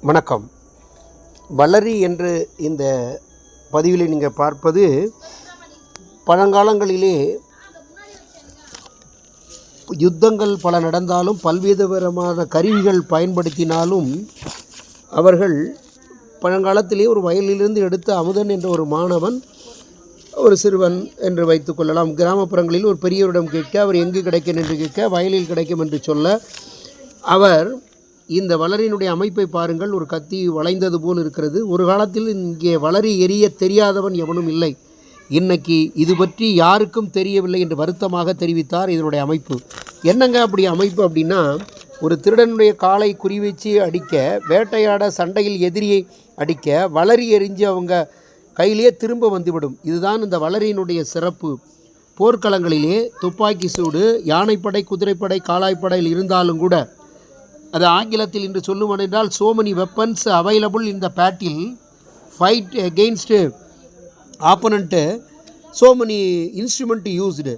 வணக்கம். வளரி என்று இந்த பதிவில் நீங்கள் பார்ப்பது பழங்காலங்களிலே யுத்தங்கள் பல நடந்தாலும் பல்வேறுவிதமான கருவிகள் பயன்படுத்தினாலும் அவர்கள் பழங்காலத்திலே ஒரு வயலிலிருந்து எடுத்த அமுதன் என்ற ஒரு மாணவன், ஒரு சிறுவன் என்று வைத்து கொள்ளலாம். கிராமப்புறங்களில் ஒரு பெரியவரிடம் கேட்க, அவர் எங்கு கிடைக்கும் என்று கேட்க, வயலில் கிடைக்கும் என்று சொல்ல, அவர் இந்த வளரினுடைய அமைப்பை பாருங்கள், ஒரு கத்தி வளைந்தது போல் இருக்கிறது. ஒரு காலத்தில் இங்கே வளரி எரிய தெரியாதவன் எவனும் இல்லை. இன்னைக்கு இது பற்றி யாருக்கும் தெரியவில்லை என்று வருத்தமாக தெரிவித்தார். இதனுடைய அமைப்பு என்னங்க அப்படி அமைப்பு அப்படின்னா, ஒரு திருடனுடைய காலை குறிவச்சு அடிக்க, வேட்டையாட சண்டையில் எதிரியை அடிக்க, வளரி எரிஞ்சு அவங்க கையிலேயே திரும்ப வந்துவிடும். இதுதான் இந்த வளரியினுடைய சிறப்பு. போர்க்களங்களிலே துப்பாக்கி சூடு, யானைப்படை, குதிரைப்படை, காலாய்ப்படையில் இருந்தாலும் கூட, அது ஆங்கிலத்தில் இன்று சொல்லுவோம் என்றால், so many weapons available in the battle, fight against opponent, so many instrument used.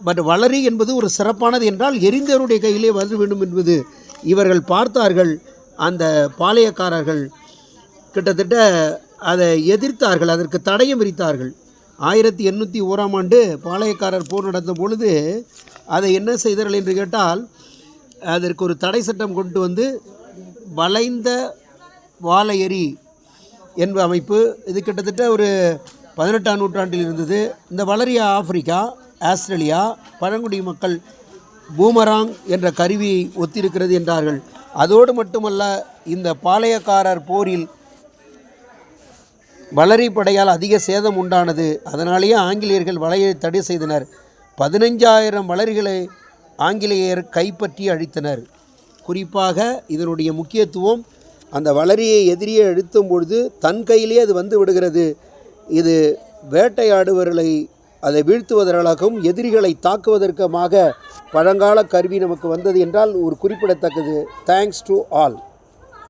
But வளரி என்பது ஒரு சிறப்பானது என்றால், எரிந்தவருடைய கையிலே வர வேண்டும் என்பது இவர்கள் பார்த்தார்கள். அந்த பாளையக்காரர்கள் கிட்டத்தட்ட அதை எதிர்த்தார்கள், அதற்கு தடயம் விரித்தார்கள். 1801 பாளையக்காரர் போர் நடந்த பொழுது அதை என்ன செய்தார்கள் என்று கேட்டால், அதற்கு ஒரு தடை சட்டம் கொண்டு வந்து வளைந்த வாழையரி என்ப அமைப்பு. இது கிட்டத்தட்ட ஒரு 18ஆம் நூற்றாண்டில் இருந்தது. இந்த வளரி ஆப்பிரிக்கா, ஆஸ்திரேலியா பழங்குடி மக்கள் பூமராங் என்ற கருவியை ஒத்திருக்கிறது என்றார்கள். அதோடு மட்டுமல்ல, இந்த பாளையக்காரர் போரில் வளரி படையால் அதிக சேதம் உண்டானது. அதனாலேயே ஆங்கிலேயர்கள் வலையை தடை செய்தனர். 15,000 வளரிகளை ஆங்கிலேயர் கைப்பற்றி அழித்தனர். குறிப்பாக இதனுடைய முக்கியத்துவம், அந்த வளரியை எதிரியை அழுத்தும் பொழுது தன் கையிலே அது வந்து விடுகிறது. இது வேட்டையாடுவர்களை அதை வீழ்த்துவதற்காகவும் எதிரிகளை தாக்குவதற்குமாக பழங்கால கருவி நமக்கு வந்தது என்றால் ஒரு குறிப்பிடத்தக்கது. Thanks to all.